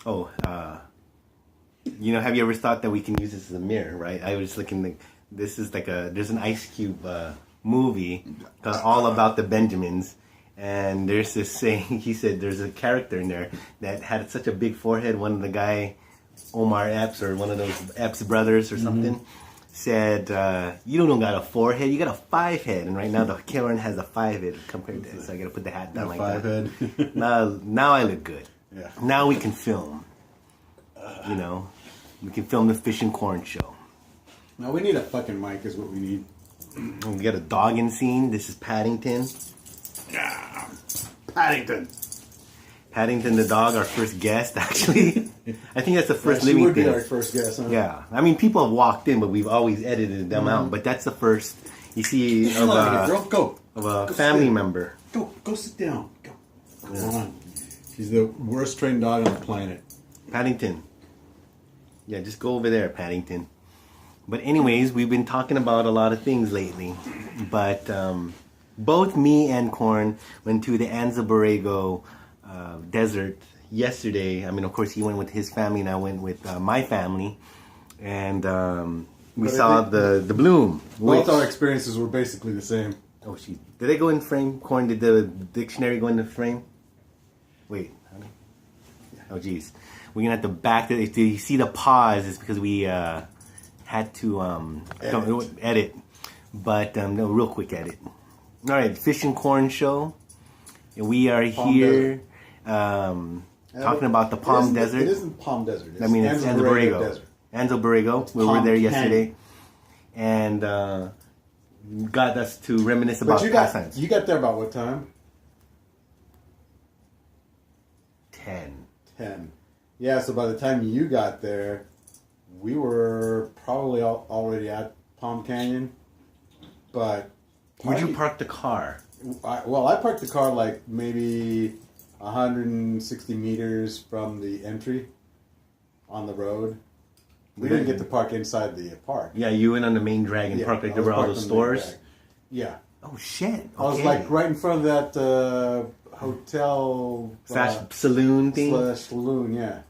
Oh, have you ever thought that we can use this as a mirror, right? I was looking, this is there's an Ice Cube movie called All About the Benjamins. And there's this saying, he said there's a character in there that had such a big forehead. One of the guy, Omar Epps, or one of those Epps brothers or something, said, you don't got a forehead, you got a 5 head. And right now the Karen has a 5 head compared to this. So I got to put the hat down like that. 5 head. Now I look good. Yeah. Now we can film. We can film the Fish and Corn show. Now we need a fucking mic is what we need. We got a dogging scene. This is Paddington. Yeah. Paddington. Paddington the dog, our first guest, actually. I think that's the first She living would thing. be our first guest, huh? Yeah. I mean, people have walked in, but we've always edited them out. But that's the first you see Come on, girl. Go. of a Go family member. Go sit down. Go. Come on. She's the worst trained dog on the planet. Paddington. Yeah, just go over there, Paddington. But anyways, we've been talking about a lot of things lately. But both me and Corn went to the Anza Borrego desert yesterday. I mean, of course, he went with his family and I went with my family. And we saw the bloom. Both our experiences were basically the same. Oh, shit. Did they go in frame? Corn, did the dictionary go in the frame? Wait. Oh, geez. We're going to have to back it. If you see the pause, it's because we had to edit. But, no, real quick edit. All right, Fish and Corn show. And we are here talking about the Palm Desert. It isn't Palm Desert. I mean, it's Anza Borrego. Desert. Anza Borrego. We were there yesterday. And got us to reminisce about past times. You got there about what time? 10. 10. Yeah, so by the time you got there, we were probably already at Palm Canyon. But where'd you park the car? I parked the car like maybe 160 meters from the entry on the road. We didn't get to park inside the park. Yeah, you went on the main drag and parked like there were all those stores. Yeah. Oh shit! Okay. I was like right in front of that hotel / saloon thing. Saloon, yeah,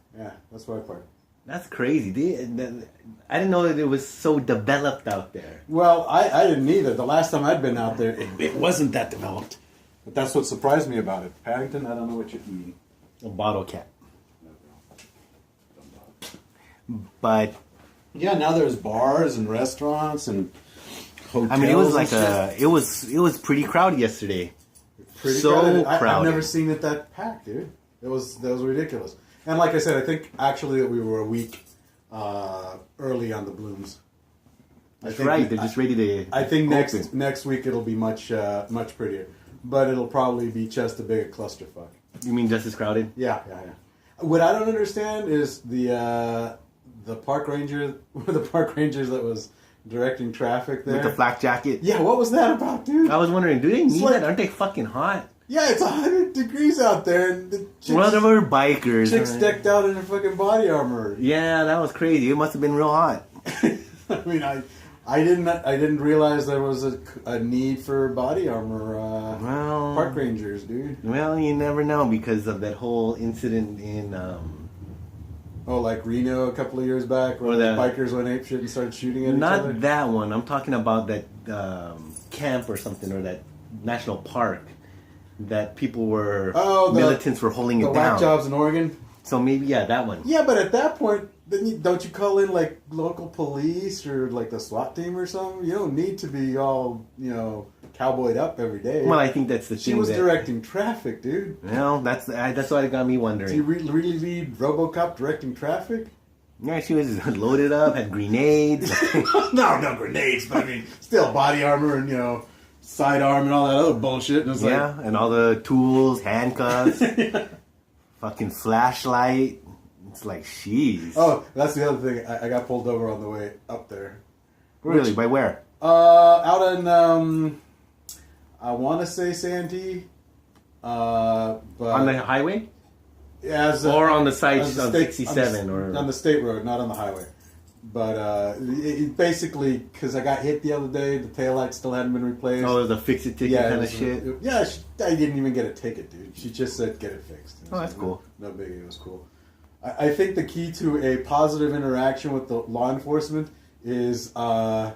that's where I parked. That's crazy, dude. I didn't know that it was so developed out there. Well, I didn't either. The last time I'd been out there, it wasn't that developed. But that's what surprised me about it. Paddington, I don't know what you mean. A bottle cap. But yeah, now there's bars and restaurants and hotels. I mean, it was like it was pretty crowded yesterday. Pretty so crowded. crowded. I've never seen it that packed, dude. That was ridiculous. And like I said, I think actually that we were a week early on the blooms. That's right. They're just ready to. I think open. next week it'll be much prettier, but it'll probably be just a bigger clusterfuck. You mean just as crowded? Yeah. What I don't understand is the park ranger, the park rangers that was directing traffic there With the flak jacket? Yeah, what was that about, dude? I was wondering, do they need that? Aren't they fucking hot? Yeah, it's 100 degrees out there, and the chicks, Well, they were bikers. chicks decked out in their fucking body armor. Yeah, that was crazy. It must have been real hot. I mean, I didn't realize there was a need for body armor. Park rangers, dude. Well, you never know because of that whole incident in. Like Reno a couple of years back, where the bikers went apeshit and started shooting at each other. Not that one. I'm talking about that camp or something, or that national park that people were militants were holding it down. The whack jobs in Oregon. So maybe that one. Yeah, but at that point, then don't you call in like local police or like the SWAT team or something? You don't need to be all cowboyed up every day. Well, I think that's the thing. She was directing traffic, dude. Well, that's what it got me wondering. Do you really need RoboCop directing traffic? Yeah, she was loaded up, had grenades. No grenades, but I mean, still body armor and sidearm and all that other bullshit. And and all the tools, handcuffs, fucking flashlight. It's like, jeez. Oh, that's the other thing. I got pulled over on the way up there. Really? By where? Out in, I want to say Santee. But on the highway? Yeah, or on the side on 67? On the state road, not on the highway. But it basically, because I got hit the other day, the taillight still hadn't been replaced. Oh, it was a fix-it ticket kind of shit? I didn't even get a ticket, dude. She just said, get it fixed. Oh, that's cool. No biggie, it was cool. I think the key to a positive interaction with the law enforcement is don't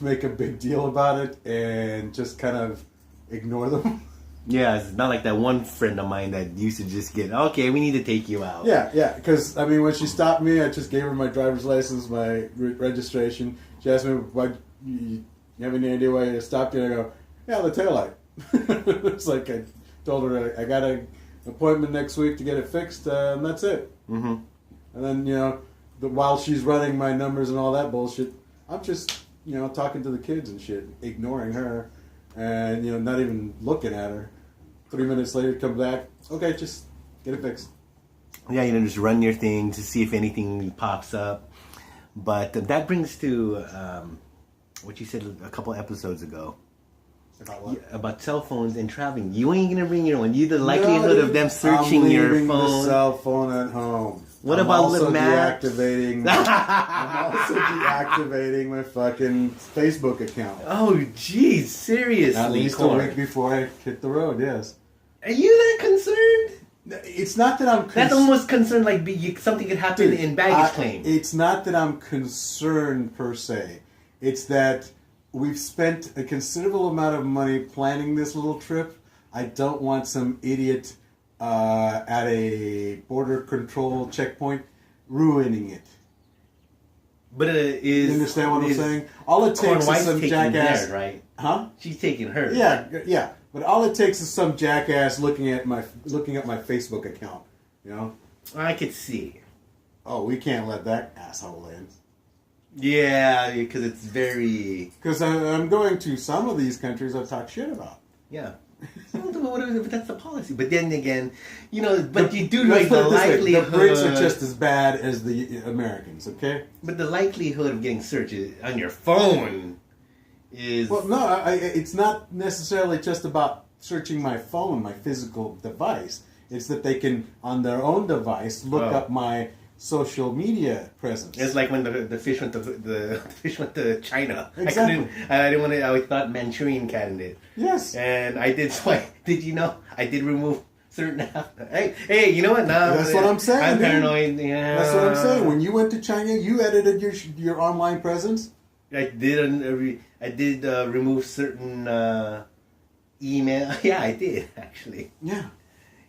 make a big deal about it and just kind of ignore them. Yeah, it's not like that one friend of mine that used to just get, okay, we need to take you out. Yeah, because, I mean, when she stopped me, I just gave her my driver's license, my registration. She asked me, "Why you have any idea why I stopped you?" And I go, "Yeah, the taillight." It's like I told her I got an appointment next week to get it fixed, and that's it. Mm-hmm. And then, while she's running my numbers and all that bullshit, I'm just, talking to the kids and shit, ignoring her. And, not even looking at her. 3 minutes later, come back. Okay, just get it fixed. Yeah, just run your thing to see if anything pops up. But that brings to what you said a couple episodes ago. About what? About cell phones and traveling. You ain't going to bring your own. The likelihood of them searching your phone. I'm leaving the cell phone at home. What about the maps? I'm also deactivating my fucking Facebook account. Oh, jeez, seriously, At least a week before I hit the road, yes. Are you that concerned? It's not that I'm That's almost concerned like something could happen in baggage claim. It's not that I'm concerned per se. It's that we've spent a considerable amount of money planning this little trip. I don't want some idiot at a border control checkpoint ruining it. But you understand what I'm saying? All it takes is some jackass, right? Huh? She's taking hers. Yeah. But all it takes is some jackass looking at my Facebook account. I could see. Oh, we can't let that asshole in. Yeah, because it's very. Because I'm going to some of these countries I've talked shit about. Yeah. But that's the policy. But then again, but you do like the likelihood. The Brits are just as bad as the Americans, okay? But the likelihood of getting searched on your phone is. Well, no, it's not necessarily just about searching my phone, my physical device. It's that they can, on their own device, look up my social media presence. It's like when the fish went to China. Exactly. I didn't want to. I thought Manchurian candidate. Yes. And I did. Did you know? I did remove certain. Hey, you know what? Now that's what I'm saying. I'm paranoid. Yeah. That's what I'm saying. When you went to China, you edited your online presence. I did remove certain email. Yeah, I did actually. Yeah.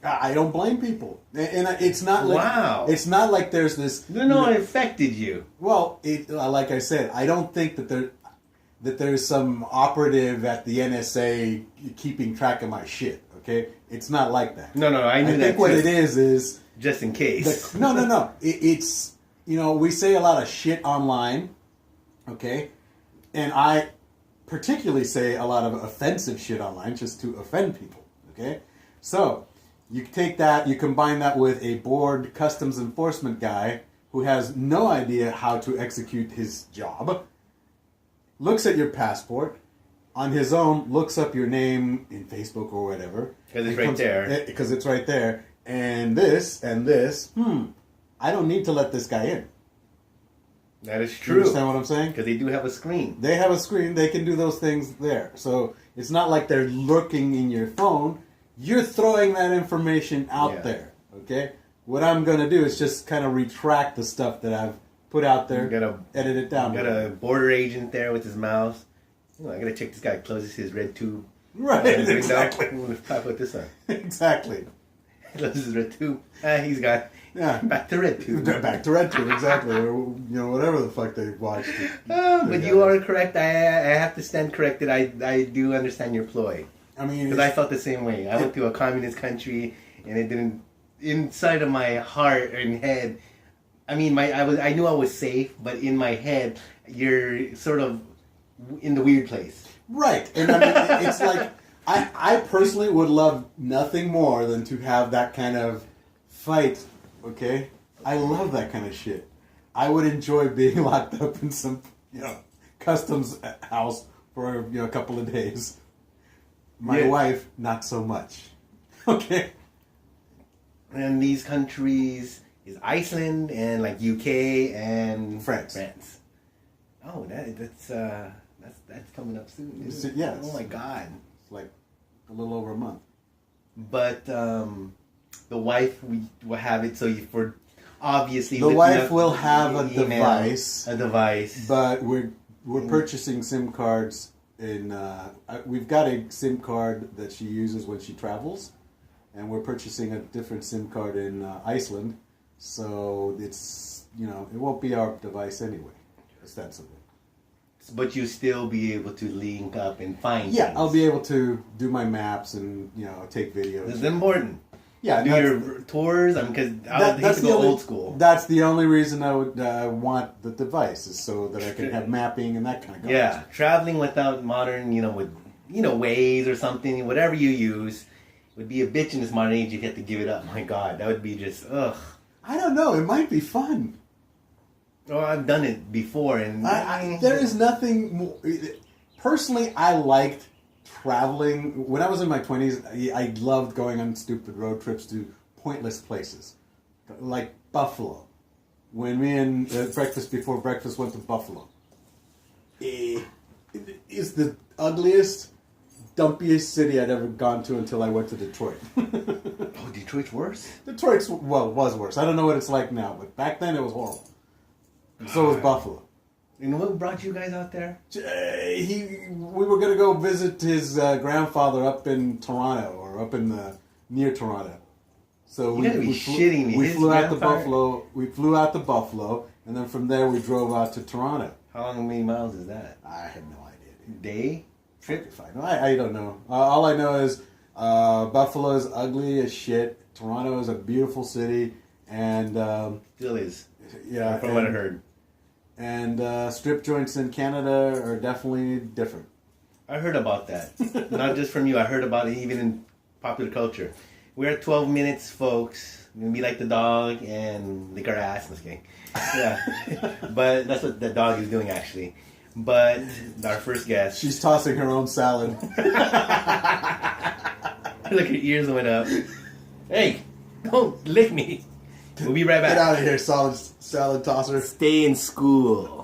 I don't blame people, and it's not like it's not like there's this. No, it affected you. Well, like I said, I don't think that there's some operative at the NSA keeping track of my shit. Okay, it's not like that. No, I knew that. I think what it is just in case. No. It's we say a lot of shit online, okay, and I particularly say a lot of offensive shit online just to offend people. Okay, so. You take that, you combine that with a bored customs enforcement guy who has no idea how to execute his job, looks at your passport, on his own looks up your name in Facebook or whatever. Because it's right there. Because it's right there. And this, I don't need to let this guy in. That is true. You understand what I'm saying? Because they do have a screen. They have a screen, they can do those things there. So it's not like they're lurking in your phone. You're throwing that information out there, okay? What I'm going to do is just kind of retract the stuff that I've put out there, edit it down. Got a border agent there with his mouse. I got to check this guy closes his red tube. Right, exactly. How about this one? Exactly. Closes his red tube. He's got back to red tube. Back to red tube, exactly. Or, whatever the fuck they watched. But you are correct. I have to stand corrected. I do understand your ploy. I mean, because I felt the same way. I went to a communist country, and it didn't. Inside of my heart and head, I mean, I knew I was safe, but in my head, you're sort of in the weird place. Right, and I mean, it's like I personally would love nothing more than to have that kind of fight. Okay, I love that kind of shit. I would enjoy being locked up in some customs house for a couple of days. My wife, not so much. Okay. And these countries is Iceland and like UK and France. Oh, that's coming up soon. Yes. Oh my God. It's like a little over a month. But the wife will have it, so for obviously the wife will have a device. A device. But we're purchasing SIM cards in. We've got a SIM card that she uses when she travels, and we're purchasing a different SIM card in Iceland. So it's it won't be our device anyway, ostensibly. But you'll still be able to link up and find. Yeah, things. I'll be able to do my maps and take videos. This is important. Yeah, do your tours. Because I would hate to go old school. That's the only reason I would want the device, is so that I can have mapping and that kind of garbage. Yeah, traveling without modern, with Waze or something, whatever you use, would be a bitch in this modern age if you have to give it up. My God, that would be just ugh. I don't know. It might be fun. Oh, I've done it before, and there is nothing more. Personally, I liked traveling. When I was in my 20s, I loved going on stupid road trips to pointless places. Like Buffalo. When me and Breakfast Before Breakfast went to Buffalo. It is the ugliest, dumpiest city I'd ever gone to until I went to Detroit. Oh, Detroit's worse? Detroit's, was worse. I don't know what it's like now, but back then it was horrible. And so was Buffalo. And what brought you guys out there? We were going to go visit his grandfather up in Toronto, or up in near Toronto. So you gotta be shitting me. We flew out to Buffalo. We flew out to Buffalo, and then from there we drove out to Toronto. How many miles is that? I have no idea. Dude. Day? Trip? I don't know. All I know is Buffalo is ugly as shit. Toronto is a beautiful city, and still is. Yeah, from what I heard. And strip joints in Canada are definitely different. I heard about that. Not just from you. I heard about it even in popular culture. We're at 12 minutes, folks. We're going to be like the dog and lick our ass. Just kidding. Yeah. But that's what the dog is doing, actually. But our first guest. She's tossing her own salad. Look, her ears went up. Hey, don't lick me. We'll be right back. Get out of here, salad tosser. Stay in school.